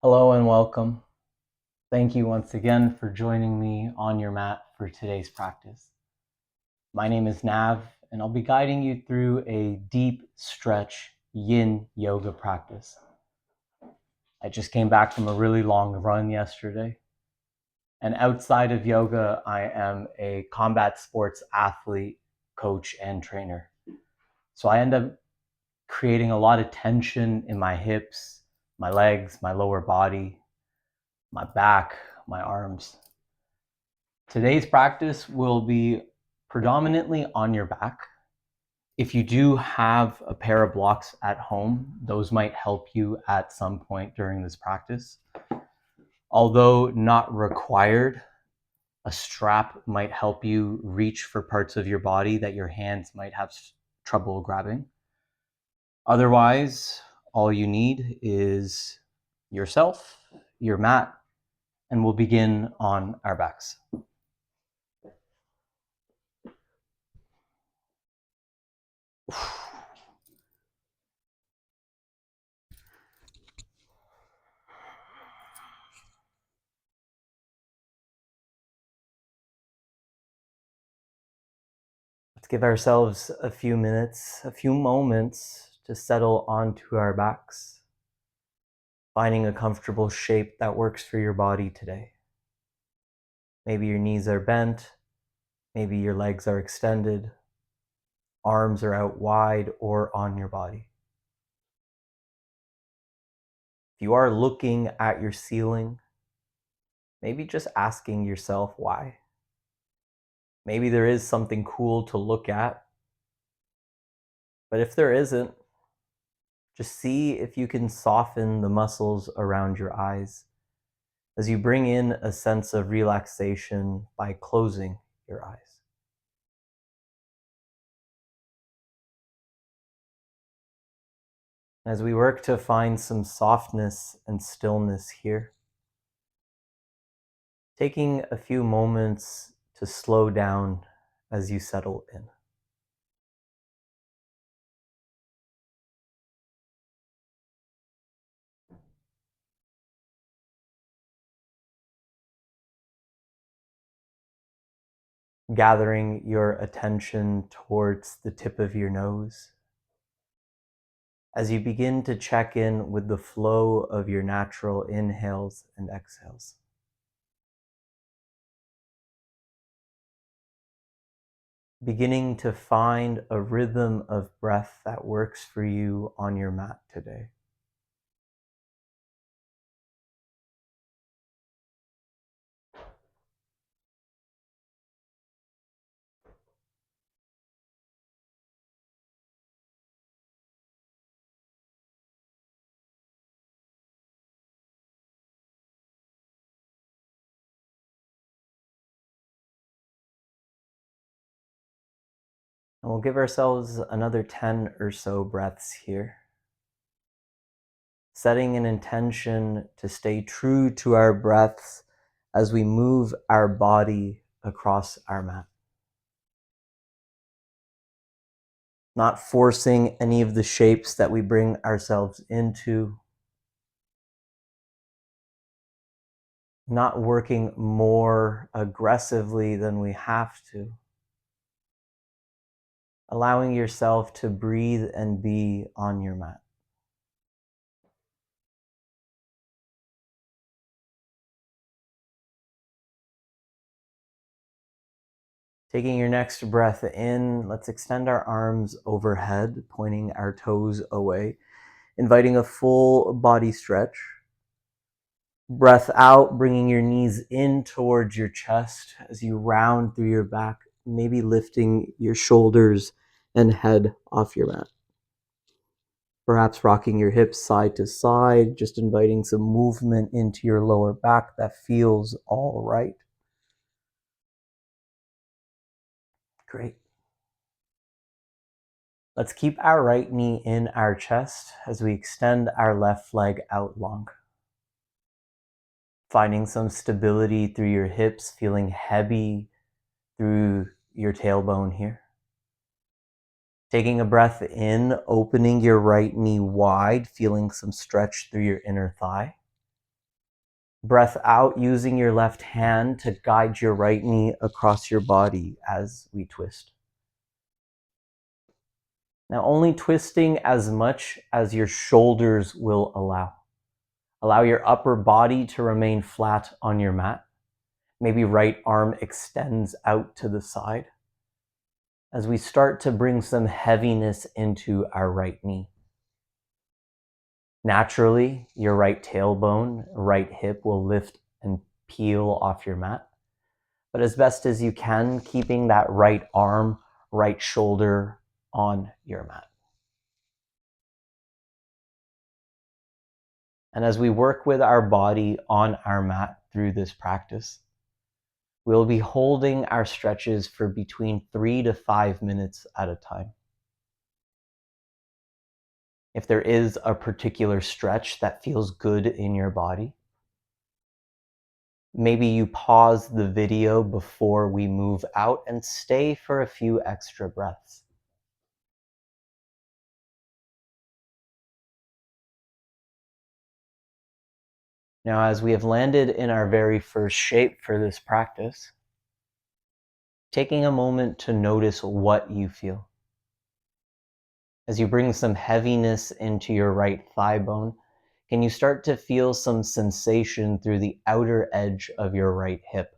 Hello and welcome. Thank you once again for joining me on your mat for today's practice. My name is Nav, and I'll be guiding you through a deep stretch yin yoga practice. I just came back from a really long run yesterday, and outside of yoga, I am a combat sports athlete, coach, and trainer. So I end up creating a lot of tension in my hips, my legs, my lower body, my back, my arms. Today's practice will be predominantly on your back. If you do have a pair of blocks at home, those might help you at some point during this practice. Although not required, a strap might help you reach for parts of your body that your hands might have trouble grabbing. Otherwise, all you need is yourself, your mat, and we'll begin on our backs. Let's give ourselves a few minutes, a few moments to settle onto our backs, finding a comfortable shape that works for your body today. Maybe your knees are bent, maybe your legs are extended, arms are out wide or on your body. If you are looking at your ceiling, maybe just asking yourself why. Maybe there is something cool to look at, but if there isn't, just see if you can soften the muscles around your eyes as you bring in a sense of relaxation by closing your eyes. As we work to find some softness and stillness here, taking a few moments to slow down as you settle in. Gathering your attention towards the tip of your nose as you begin to check in with the flow of your natural inhales and exhales. Beginning to find a rhythm of breath that works for you on your mat today. And we'll give ourselves another 10 or so breaths here, setting an intention to stay true to our breaths as we move our body across our mat. Not forcing any of the shapes that we bring ourselves into, not working more aggressively than we have to. Allowing yourself to breathe and be on your mat. Taking your next breath in, let's extend our arms overhead, pointing our toes away, inviting a full body stretch. Breath out, bringing your knees in towards your chest as you round through your back, maybe lifting your shoulders and head off your mat. Perhaps rocking your hips side to side, just inviting some movement into your lower back that feels all right. Great. Let's keep our right knee in our chest as we extend our left leg out long. Finding some stability through your hips, feeling heavy through your tailbone here. Taking a breath in, opening your right knee wide, feeling some stretch through your inner thigh. Breath out using your left hand to guide your right knee across your body as we twist. Now, only twisting as much as your shoulders will allow. Allow your upper body to remain flat on your mat. Maybe right arm extends out to the side as we start to bring some heaviness into our right knee. Naturally, your right tailbone, right hip will lift and peel off your mat. But as best as you can, keeping that right arm, right shoulder on your mat. And as we work with our body on our mat through this practice, we'll be holding our stretches for between 3 to 5 minutes at a time. If there is a particular stretch that feels good in your body, maybe you pause the video before we move out and stay for a few extra breaths. Now, as we have landed in our very first shape for this practice, taking a moment to notice what you feel. As you bring some heaviness into your right thigh bone, can you start to feel some sensation through the outer edge of your right hip?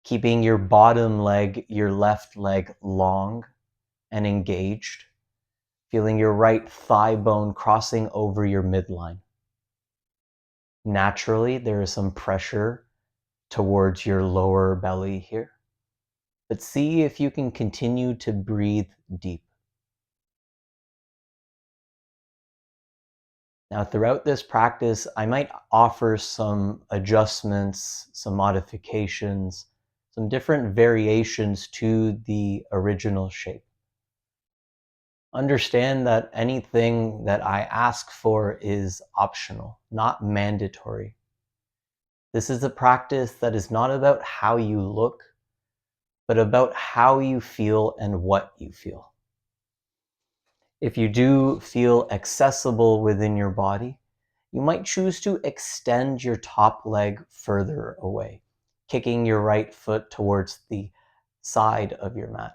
Keeping your bottom leg, your left leg long and engaged, feeling your right thigh bone crossing over your midline. Naturally, there is some pressure towards your lower belly here, but see if you can continue to breathe deep. Now, throughout this practice, I might offer some adjustments, some modifications, some different variations to the original shape. Understand that anything that I ask for is optional, not mandatory. This is a practice that is not about how you look, but about how you feel and what you feel. If you do feel accessible within your body, you might choose to extend your top leg further away, kicking your right foot towards the side of your mat.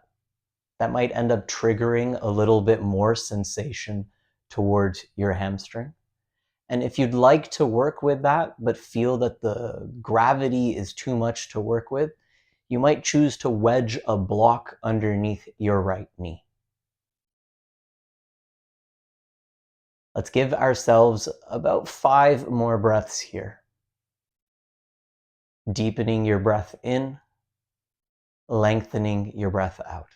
That might end up triggering a little bit more sensation towards your hamstring. And if you'd like to work with that, but feel that the gravity is too much to work with, you might choose to wedge a block underneath your right knee. Let's give ourselves about 5 more breaths here. Deepening your breath in, lengthening your breath out.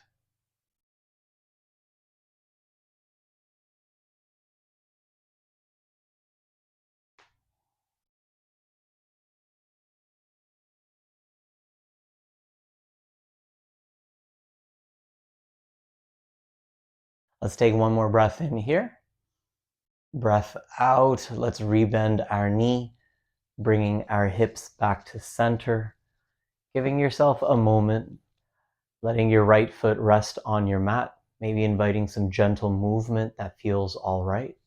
Let's take one more breath in here. Breath out. Let's rebend our knee, bringing our hips back to center, giving yourself a moment, letting your right foot rest on your mat, maybe inviting some gentle movement that feels all right.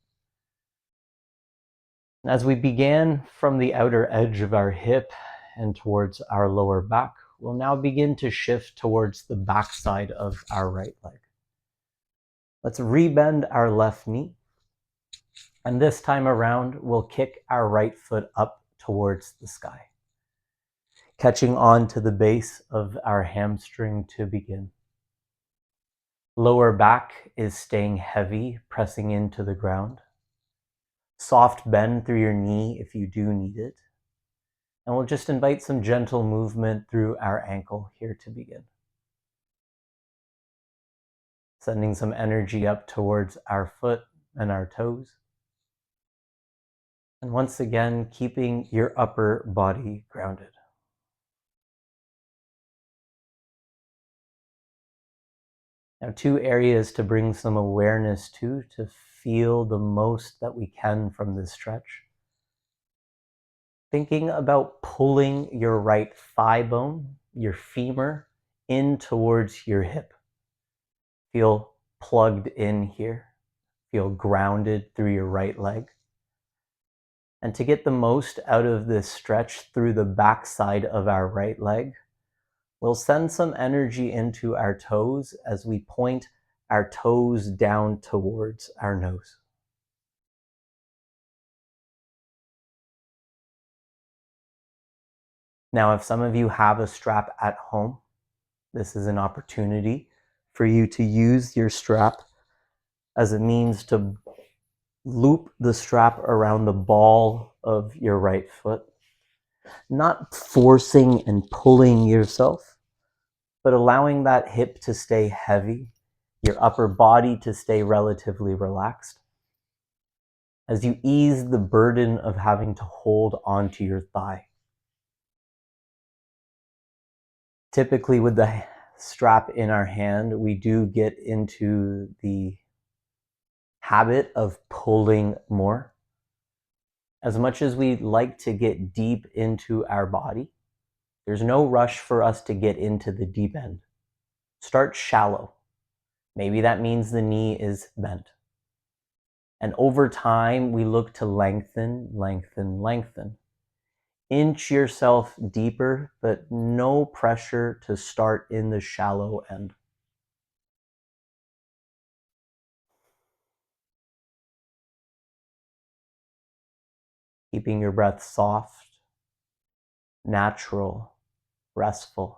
As we began from the outer edge of our hip and towards our lower back, we'll now begin to shift towards the back side of our right leg. Let's rebend our left knee. And this time around, we'll kick our right foot up towards the sky, catching on to the base of our hamstring to begin. Lower back is staying heavy, pressing into the ground. Soft bend through your knee if you do need it. And we'll just invite some gentle movement through our ankle here to begin. Sending some energy up towards our foot and our toes. And once again, keeping your upper body grounded. Now, 2 areas to bring some awareness to feel the most that we can from this stretch. Thinking about pulling your right thigh bone, your femur, in towards your hip. Feel plugged in here. Feel grounded through your right leg. And to get the most out of this stretch through the backside of our right leg, we'll send some energy into our toes as we point our toes down towards our nose. Now, if some of you have a strap at home, this is an opportunity for you to use your strap as a means to loop the strap around the ball of your right foot, not forcing and pulling yourself, but allowing that hip to stay heavy, your upper body to stay relatively relaxed, as you ease the burden of having to hold onto your thigh. Typically, with the strap in our hand, we do get into the habit of pulling more. As much as we like to get deep into our body, there's no rush for us to get into the deep end. Start shallow. Maybe that means the knee is bent. And over time, we look to lengthen, lengthen, lengthen. Inch yourself deeper, but no pressure to start in the shallow end. Keeping your breath soft, natural, restful.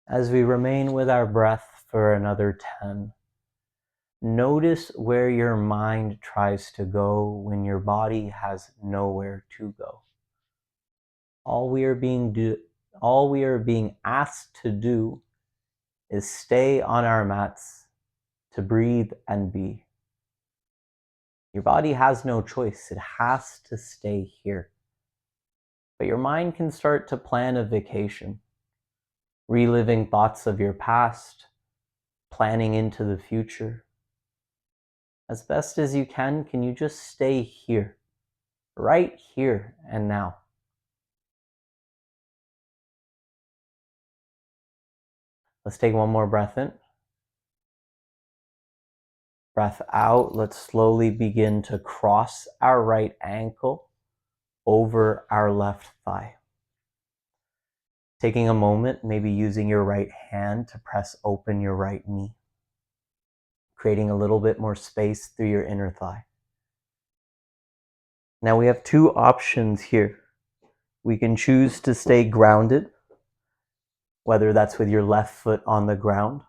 As we remain with our breath for another 10, notice where your mind tries to go when your body has nowhere to go. All we are being asked to do is stay on our mats, to breathe and be. Your body has no choice. It has to stay here. But your mind can start to plan a vacation, reliving thoughts of your past, planning into the future. As best as you can you just stay here, right here and now? Let's take one more breath in. Breath out. Let's slowly begin to cross our right ankle over our left thigh. Taking a moment, maybe using your right hand to press open your right knee, creating a little bit more space through your inner thigh. Now we have two options here. We can choose to stay grounded, whether that's with your left foot on the ground,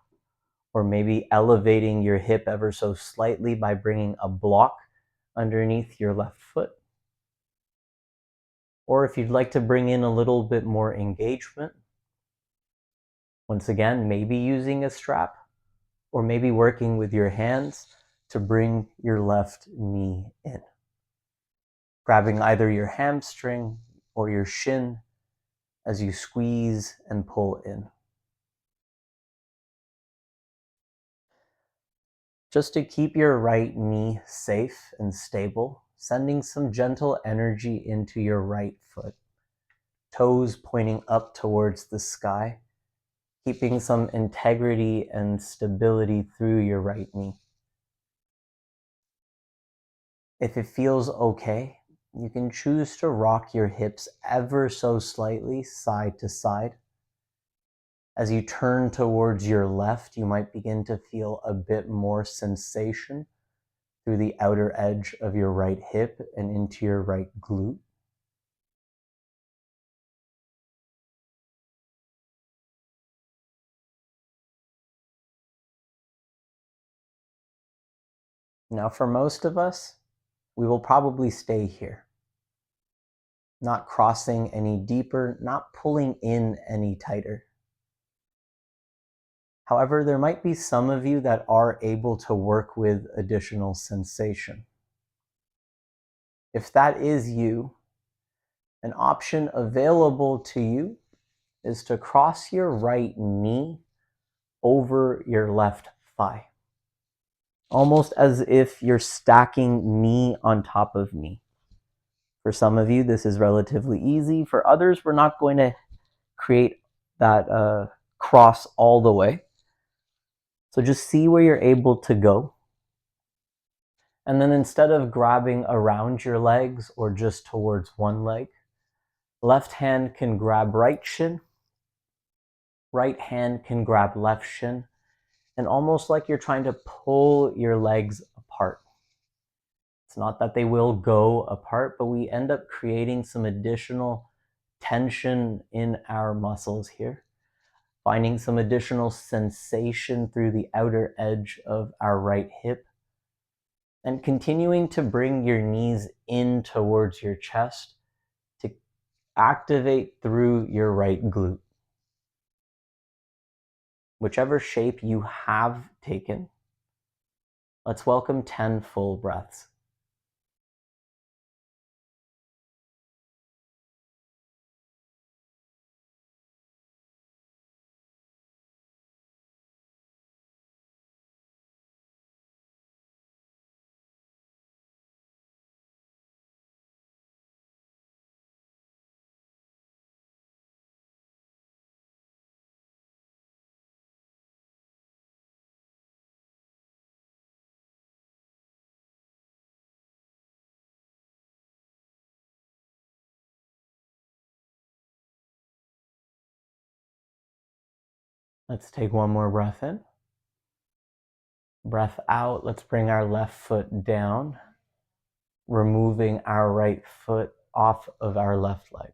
or maybe elevating your hip ever so slightly by bringing a block underneath your left foot. Or if you'd like to bring in a little bit more engagement, once again, maybe using a strap, or maybe working with your hands to bring your left knee in. Grabbing either your hamstring or your shin as you squeeze and pull in. Just to keep your right knee safe and stable, sending some gentle energy into your right foot. Toes pointing up towards the sky, keeping some integrity and stability through your right knee. If it feels okay, you can choose to rock your hips ever so slightly side to side. As you turn towards your left, you might begin to feel a bit more sensation through the outer edge of your right hip and into your right glute. Now, for most of us, we will probably stay here, not crossing any deeper, not pulling in any tighter. However, there might be some of you that are able to work with additional sensation. If that is you, an option available to you is to cross your right knee over your left thigh, almost as if you're stacking knee on top of knee. For some of you, this is relatively easy. For others, we're not going to create that cross all the way. So just see where you're able to go. And then instead of grabbing around your legs or just towards one leg, left hand can grab right shin, right hand can grab left shin, and almost like you're trying to pull your legs apart. It's not that they will go apart, but we end up creating some additional tension in our muscles here, finding some additional sensation through the outer edge of our right hip, and continuing to bring your knees in towards your chest to activate through your right glute. Whichever shape you have taken, let's welcome 10 full breaths. Let's take one more breath in. Breath out. Let's bring our left foot down, removing our right foot off of our left leg.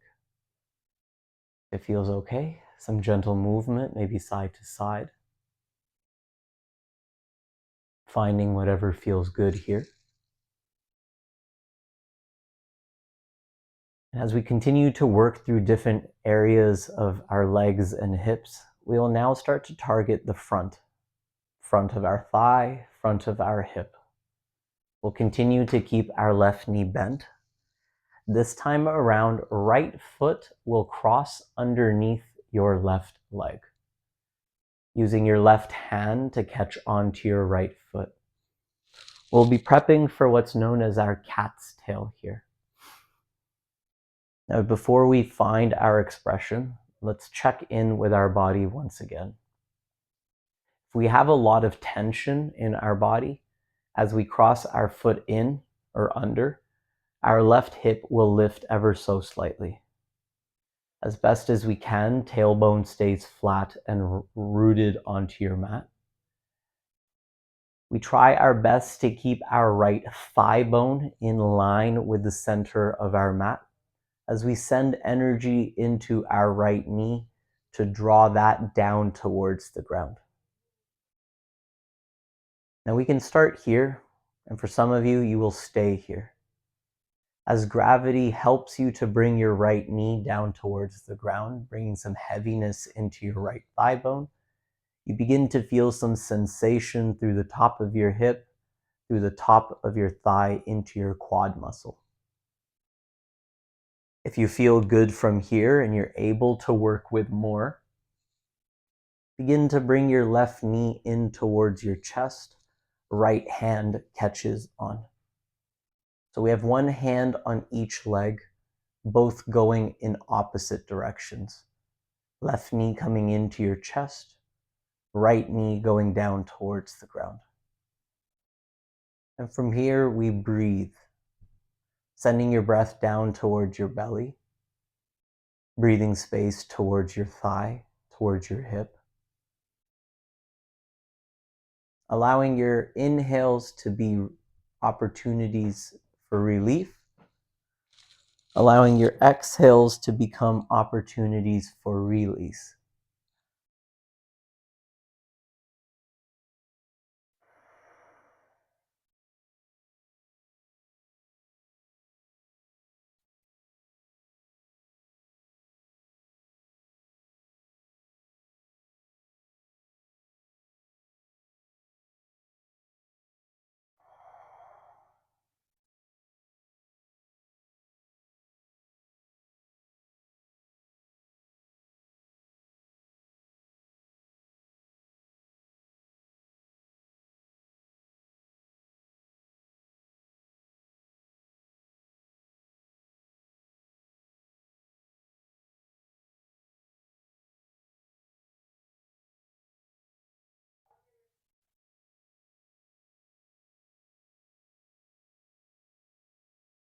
It feels okay. Some gentle movement, maybe side to side. Finding whatever feels good here. And as we continue to work through different areas of our legs and hips, we will now start to target the front of our thigh, front of our hip. We'll continue to keep our left knee bent. This time around, right foot will cross underneath your left leg, using your left hand to catch onto your right foot. We'll be prepping for what's known as our cat's tail here. Now, before we find our expression, let's check in with our body once again. If we have a lot of tension in our body, as we cross our foot in or under, our left hip will lift ever so slightly. As best as we can, tailbone stays flat and rooted onto your mat. We try our best to keep our right thigh bone in line with the center of our mat as we send energy into our right knee to draw that down towards the ground. Now we can start here, and for some of you, you will stay here. As gravity helps you to bring your right knee down towards the ground, bringing some heaviness into your right thigh bone, you begin to feel some sensation through the top of your hip, through the top of your thigh into your quad muscle. If you feel good from here and you're able to work with more, begin to bring your left knee in towards your chest, right hand catches on. So we have one hand on each leg, both going in opposite directions. Left knee coming into your chest, right knee going down towards the ground. And from here, we breathe, sending your breath down towards your belly, breathing space towards your thigh, towards your hip. Allowing your inhales to be opportunities for relief, allowing your exhales to become opportunities for release.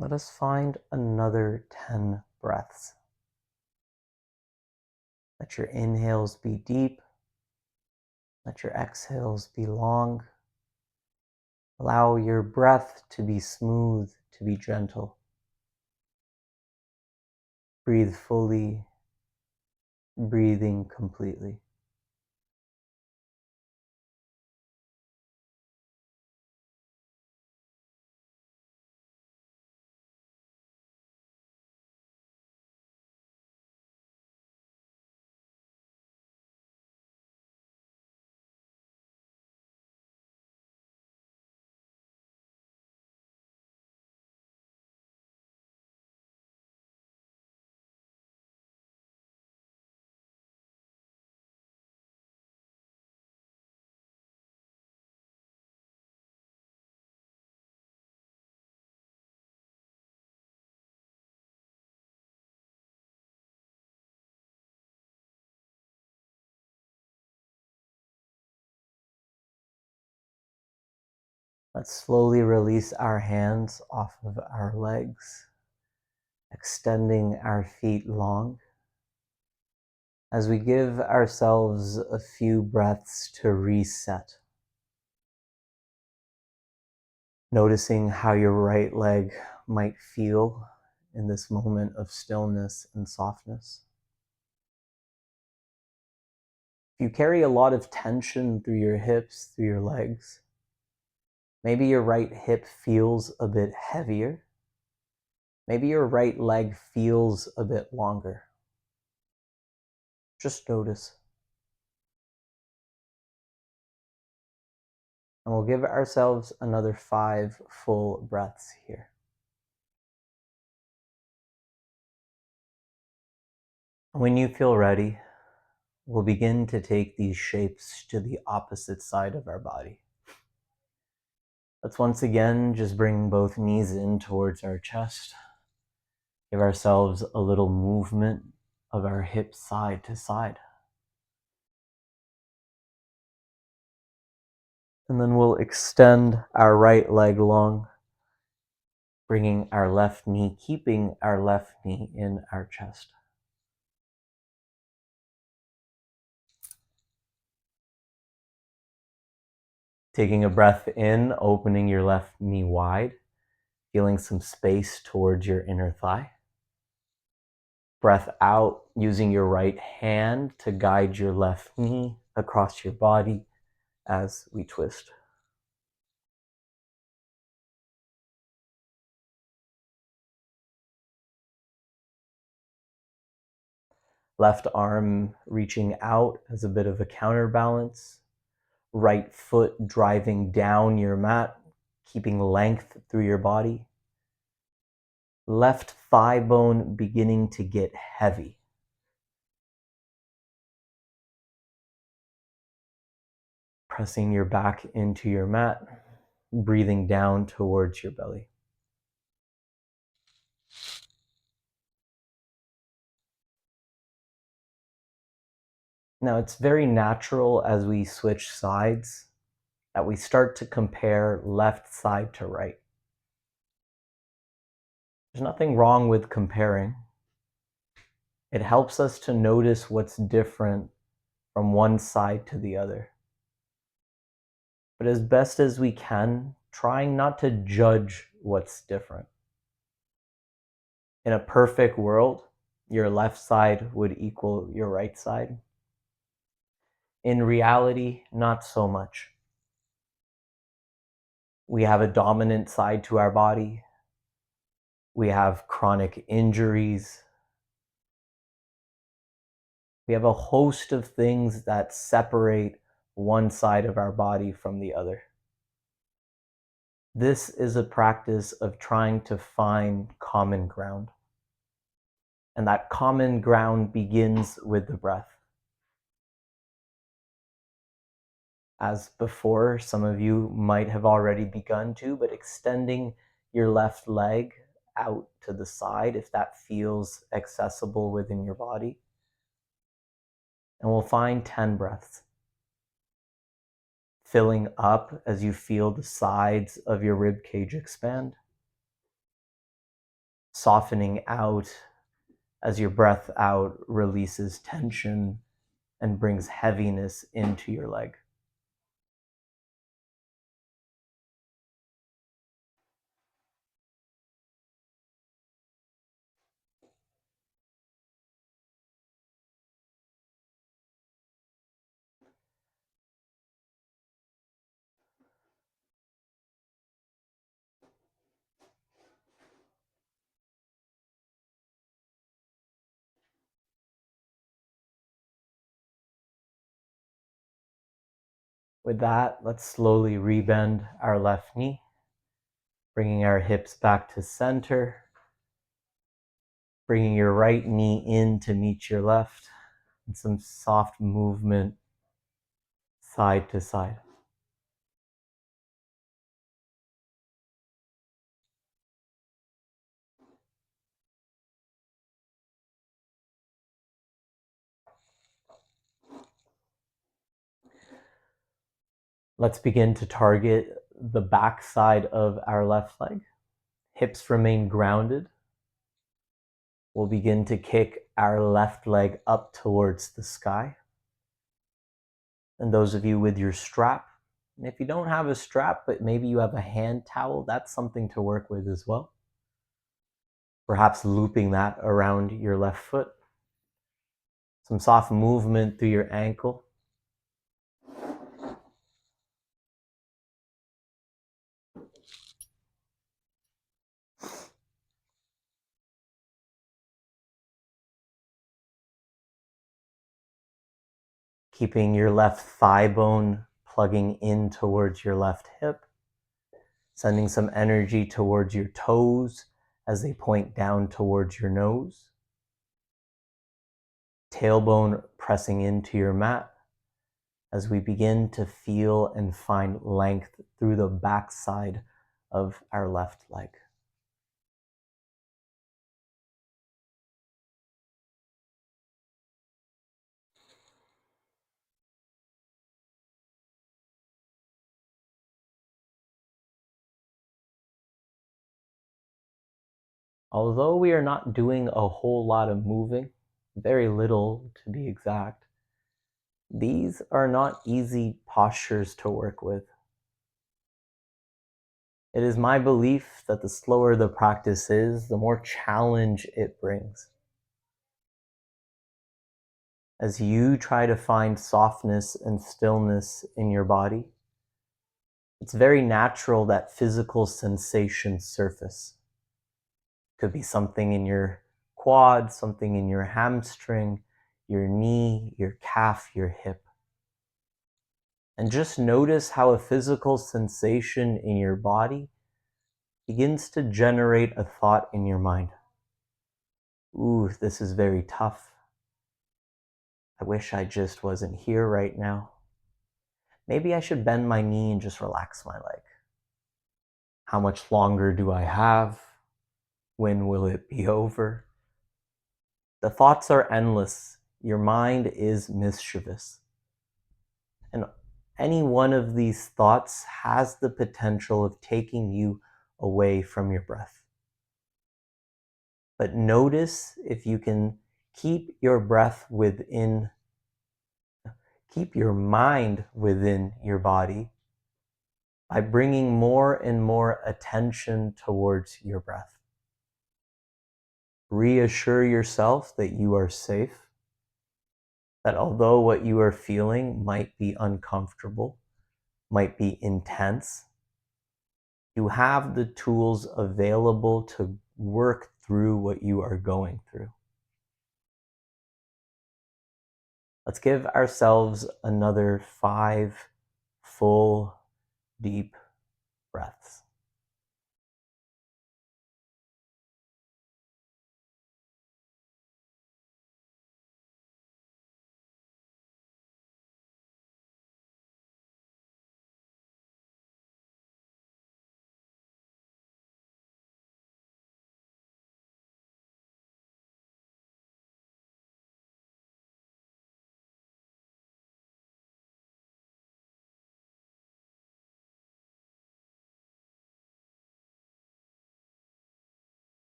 Let us find another 10 breaths. Let your inhales be deep. Let your exhales be long. Allow your breath to be smooth, to be gentle. Breathe fully, breathing completely. Let's slowly release our hands off of our legs, extending our feet long as we give ourselves a few breaths to reset. Noticing how your right leg might feel in this moment of stillness and softness. If you carry a lot of tension through your hips, through your legs, maybe your right hip feels a bit heavier. Maybe your right leg feels a bit longer. Just notice. And we'll give ourselves another 5 full breaths here. When you feel ready, we'll begin to take these shapes to the opposite side of our body. Let's once again just bring both knees in towards our chest. Give ourselves a little movement of our hips side to side. And then we'll extend our right leg long, bringing our left knee, keeping our left knee in our chest. Taking a breath in, opening your left knee wide, feeling some space towards your inner thigh. Breath out, using your right hand to guide your left knee across your body as we twist. Left arm reaching out as a bit of a counterbalance. Right foot driving down your mat, keeping length through your body. Left thigh bone beginning to get heavy. Pressing your back into your mat, breathing down towards your belly. Now, it's very natural as we switch sides that we start to compare left side to right. There's nothing wrong with comparing. It helps us to notice what's different from one side to the other. But as best as we can, trying not to judge what's different. In a perfect world, your left side would equal your right side. In reality, not so much. We have a dominant side to our body. We have chronic injuries. We have a host of things that separate one side of our body from the other. This is a practice of trying to find common ground. And that common ground begins with the breath. As before, some of you might have already begun to, but extending your left leg out to the side if that feels accessible within your body. And we'll find 10 breaths. Filling up as you feel the sides of your rib cage expand. softening out as your breath out releases tension and brings heaviness into your leg. With that, let's slowly rebend our left knee, bringing our hips back to center, bringing your right knee in to meet your left, and some soft movement side to side. Let's begin to target the back side of our left leg. Hips remain grounded. We'll begin to kick our left leg up towards the sky. And those of you with your strap, and if you don't have a strap, but maybe you have a hand towel, that's something to work with as well. Perhaps looping that around your left foot. Some soft movement through your ankle. Keeping your left thigh bone plugging in towards your left hip. Sending some energy towards your toes as they point down towards your nose. Tailbone pressing into your mat as we begin to feel and find length through the backside of our left leg. Although we are not doing a whole lot of moving, very little to be exact, these are not easy postures to work with. It is my belief that the slower the practice is, the more challenge it brings. As you try to find softness and stillness in your body, it's very natural that physical sensations surface. Could be something in your quad, something in your hamstring, your knee, your calf, your hip. And just notice how a physical sensation in your body begins to generate a thought in your mind. Ooh, this is very tough. I wish I just wasn't here right now. Maybe I should bend my knee and just relax my leg. How much longer do I have? When will it be over? The thoughts are endless. Your mind is mischievous. And any one of these thoughts has the potential of taking you away from your breath. But notice if you can keep your breath within, keep your mind within your body by bringing more and more attention towards your breath. Reassure yourself that you are safe, that although what you are feeling might be uncomfortable, might be intense, you have the tools available to work through what you are going through. Let's give ourselves another 5 full, deep breaths.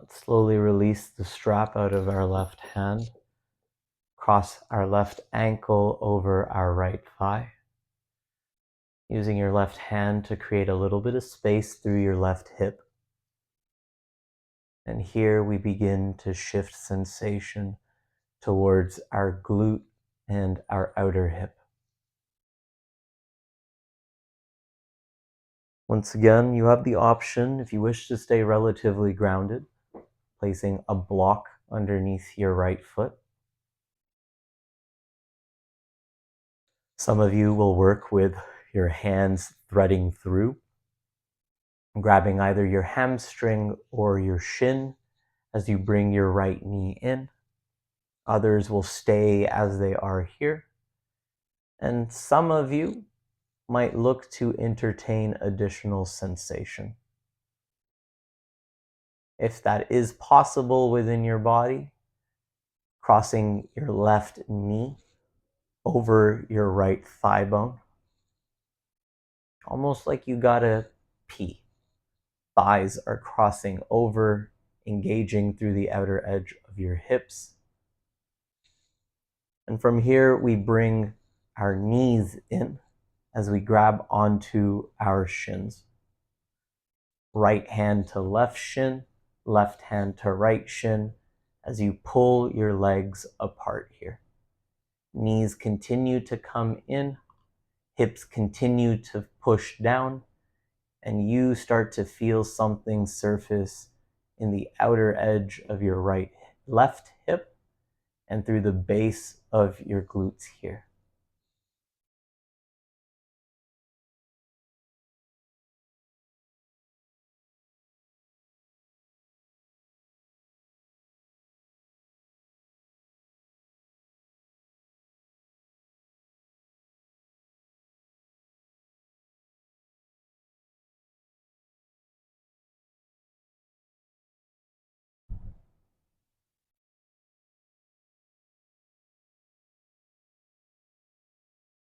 Let's slowly release the strap out of our left hand. Cross our left ankle over our right thigh. Using your left hand to create a little bit of space through your left hip. And here we begin to shift sensation towards our glute and our outer hip. Once again, you have the option, if you wish to stay relatively grounded, placing a block underneath your right foot. Some of you will work with your hands threading through, grabbing either your hamstring or your shin as you bring your right knee in. Others will stay as they are here. And some of you might look to entertain additional sensation. If that is possible within your body, crossing your left knee over your right thigh bone, almost like you gotta pee. Thighs are crossing over, engaging through the outer edge of your hips. And from here, we bring our knees in as we grab onto our shins. Right hand to left shin, left hand to right shin, as you pull your legs apart here. Knees continue to come in, hips continue to push down, and you start to feel something surface in the outer edge of your left hip and through the base of your glutes here.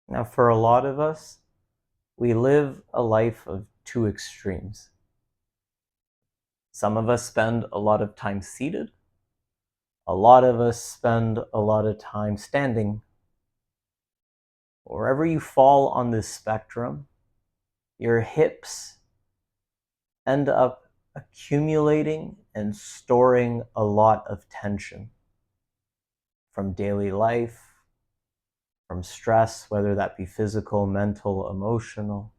Now, for a lot of us, we live a life of two extremes. Some of us spend a lot of time seated. A lot of us spend a lot of time standing. Wherever you fall on this spectrum, your hips end up accumulating and storing a lot of tension from daily life, from stress, whether that be physical, mental, emotional.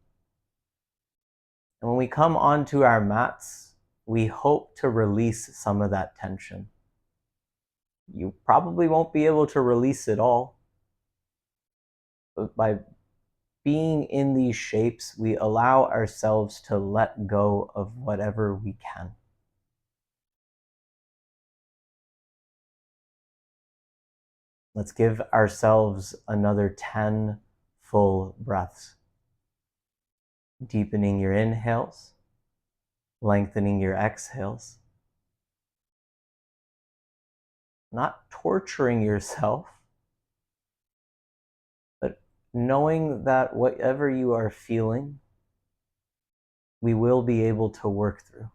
And when we come onto our mats, we hope to release some of that tension. You probably won't be able to release it all, but by being in these shapes, we allow ourselves to let go of whatever we can. Let's give ourselves another 10 full breaths. Deepening your inhales, lengthening your exhales. Not torturing yourself, but knowing that whatever you are feeling, we will be able to work through.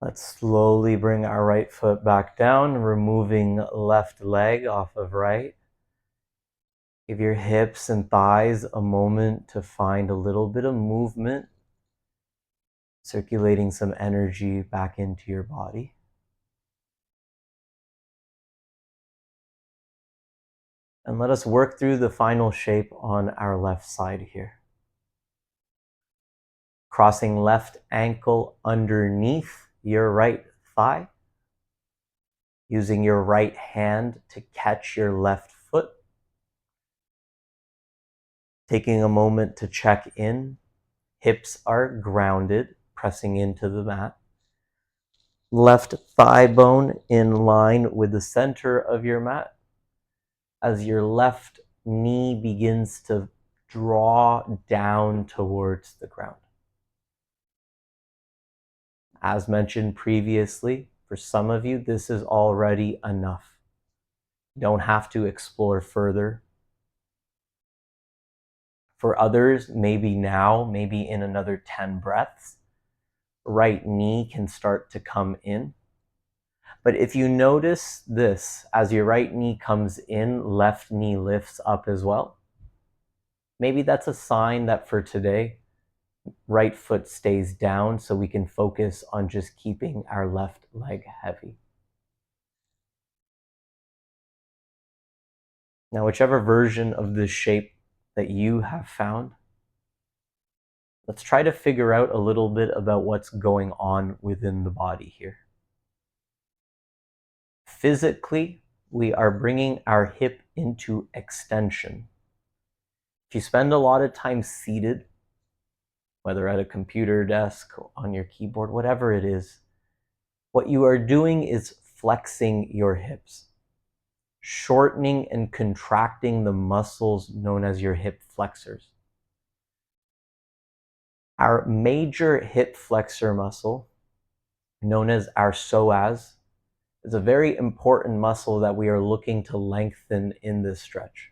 Let's slowly bring our right foot back down, removing left leg off of right. Give your hips and thighs a moment to find a little bit of movement, circulating some energy back into your body. And let us work through the final shape on our left side here. Crossing left ankle underneath your right thigh, using your right hand to catch your left foot. Taking a moment to check in. Hips are grounded, pressing into the mat. Left thigh bone in line with the center of your mat as your left knee begins to draw down towards the ground. As mentioned previously, for some of you, this is already enough. You don't have to explore further. For others, maybe now, maybe in another 10 breaths, right knee can start to come in. But if you notice this, as your right knee comes in, left knee lifts up as well. Maybe that's a sign that for today, right foot stays down so we can focus on just keeping our left leg heavy. Now, whichever version of this shape that you have found, let's try to figure out a little bit about what's going on within the body here. Physically, we are bringing our hip into extension. If you spend a lot of time seated, whether at a computer desk, on your keyboard, whatever it is, what you are doing is flexing your hips, shortening and contracting the muscles known as your hip flexors. Our major hip flexor muscle, known as our psoas, is a very important muscle that we are looking to lengthen in this stretch.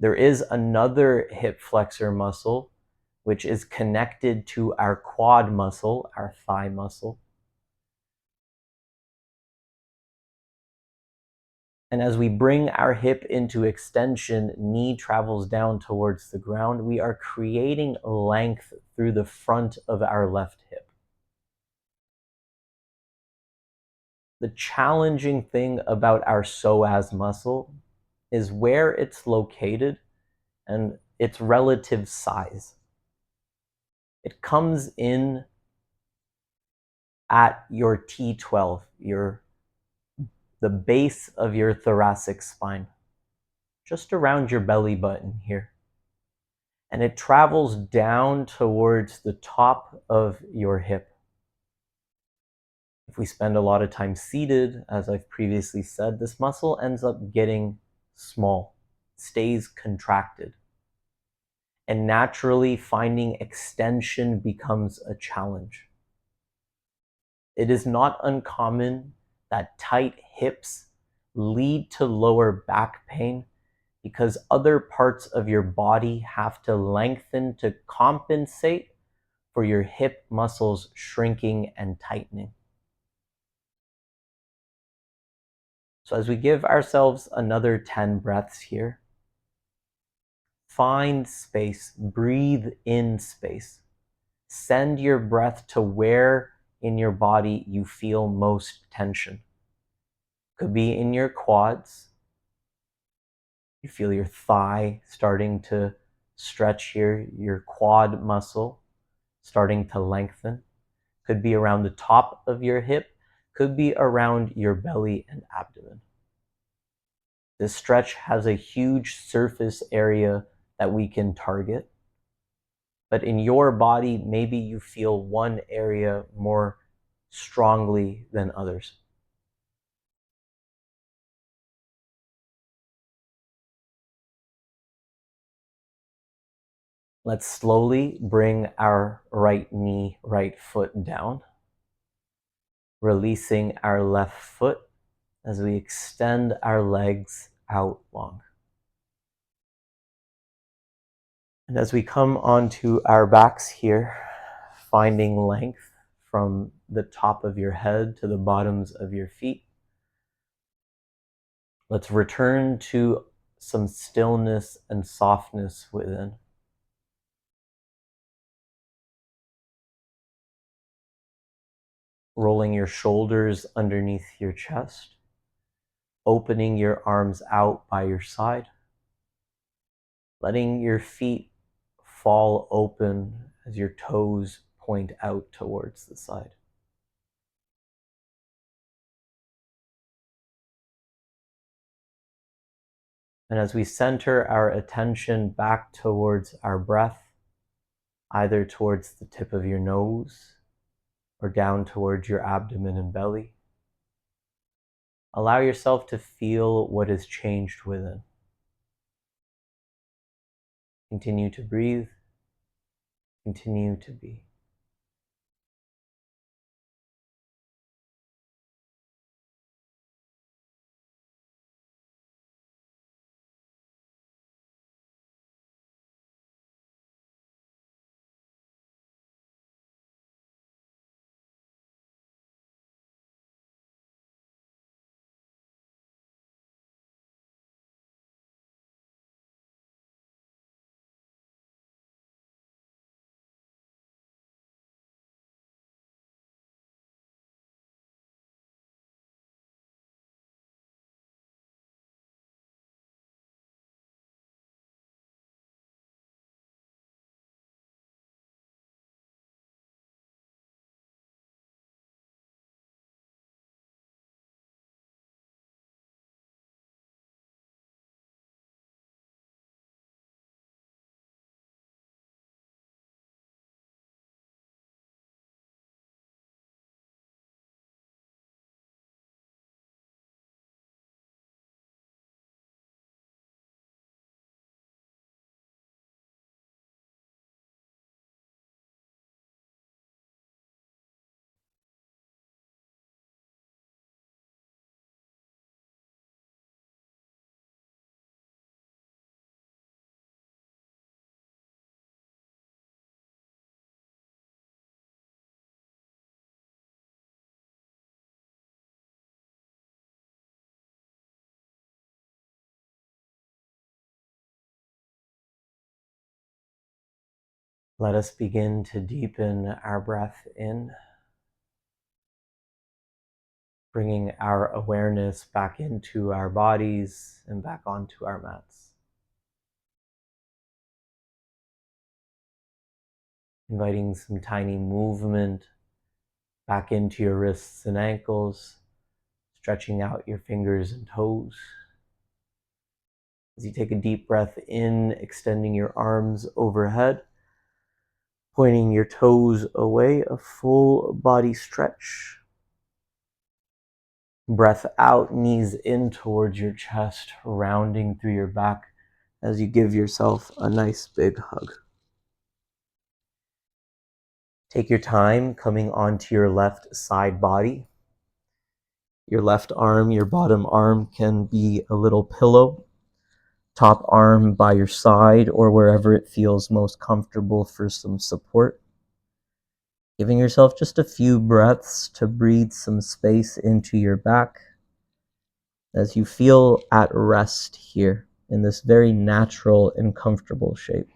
There is another hip flexor muscle which is connected to our quad muscle, our thigh muscle. And as we bring our hip into extension, knee travels down towards the ground, we are creating length through the front of our left hip. The challenging thing about our psoas muscle is where it's located and its relative size. It comes in at your T12, the base of your thoracic spine, just around your belly button here. And it travels down towards the top of your hip. If we spend a lot of time seated, as I've previously said, this muscle ends up getting small, stays contracted. And naturally, finding extension becomes a challenge. It is not uncommon that tight hips lead to lower back pain because other parts of your body have to lengthen to compensate for your hip muscles shrinking and tightening. So as we give ourselves another 10 breaths here, find space, breathe in space. Send your breath to where in your body you feel most tension. Could be in your quads. You feel your thigh starting to stretch here, your quad muscle starting to lengthen. Could be around the top of your hip, could be around your belly and abdomen. This stretch has a huge surface area that we can target. But in your body, maybe you feel one area more strongly than others. Let's slowly bring our right knee, right foot down, releasing our left foot as we extend our legs out long. And as we come onto our backs here, finding length from the top of your head to the bottoms of your feet, let's return to some stillness and softness within. Rolling your shoulders underneath your chest, opening your arms out by your side, letting your feet fall open as your toes point out towards the side. And as we center our attention back towards our breath, either towards the tip of your nose or down towards your abdomen and belly, allow yourself to feel what has changed within. Continue to breathe, continue to be. Let us begin to deepen our breath in, bringing our awareness back into our bodies and back onto our mats. Inviting some tiny movement back into your wrists and ankles, stretching out your fingers and toes. As you take a deep breath in, extending your arms overhead, pointing your toes away, a full body stretch. Breath out, knees in towards your chest, rounding through your back as you give yourself a nice big hug. Take your time coming onto your left side body. Your left arm, your bottom arm can be a little pillow. Top arm by your side or wherever it feels most comfortable for some support. Giving yourself just a few breaths to breathe some space into your back as you feel at rest here in this very natural and comfortable shape.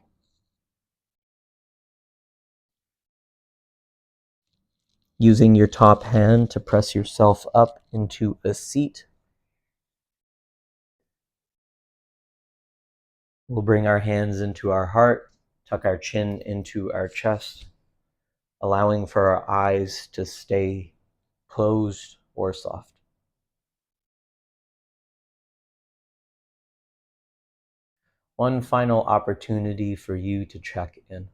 Using your top hand to press yourself up into a seat. We'll bring our hands into our heart, tuck our chin into our chest, allowing for our eyes to stay closed or soft. One final opportunity for you to check in.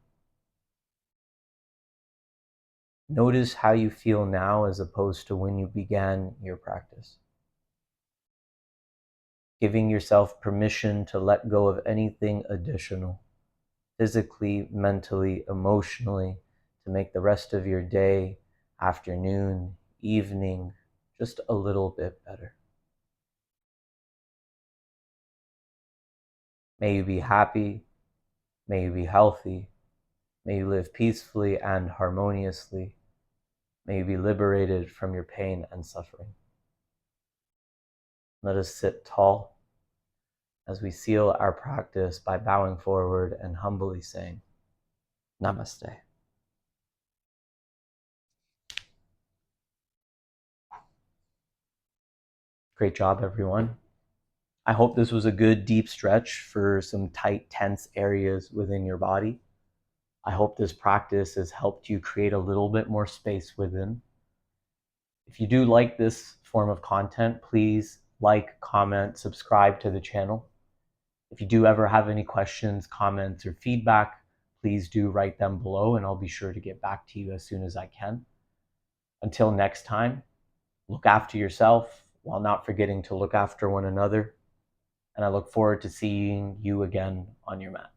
Notice how you feel now as opposed to when you began your practice. Giving yourself permission to let go of anything additional, physically, mentally, emotionally, to make the rest of your day, afternoon, evening, just a little bit better. May you be happy, may you be healthy, may you live peacefully and harmoniously, may you be liberated from your pain and suffering. Let us sit tall as we seal our practice by bowing forward and humbly saying, Namaste. Great job, everyone. I hope this was a good deep stretch for some tight, tense areas within your body. I hope this practice has helped you create a little bit more space within. If you do like this form of content, please like, comment, subscribe to the channel. If you do ever have any questions, comments, or feedback, please do write them below and I'll be sure to get back to you as soon as I can. Until next time, look after yourself while not forgetting to look after one another. And I look forward to seeing you again on your mat.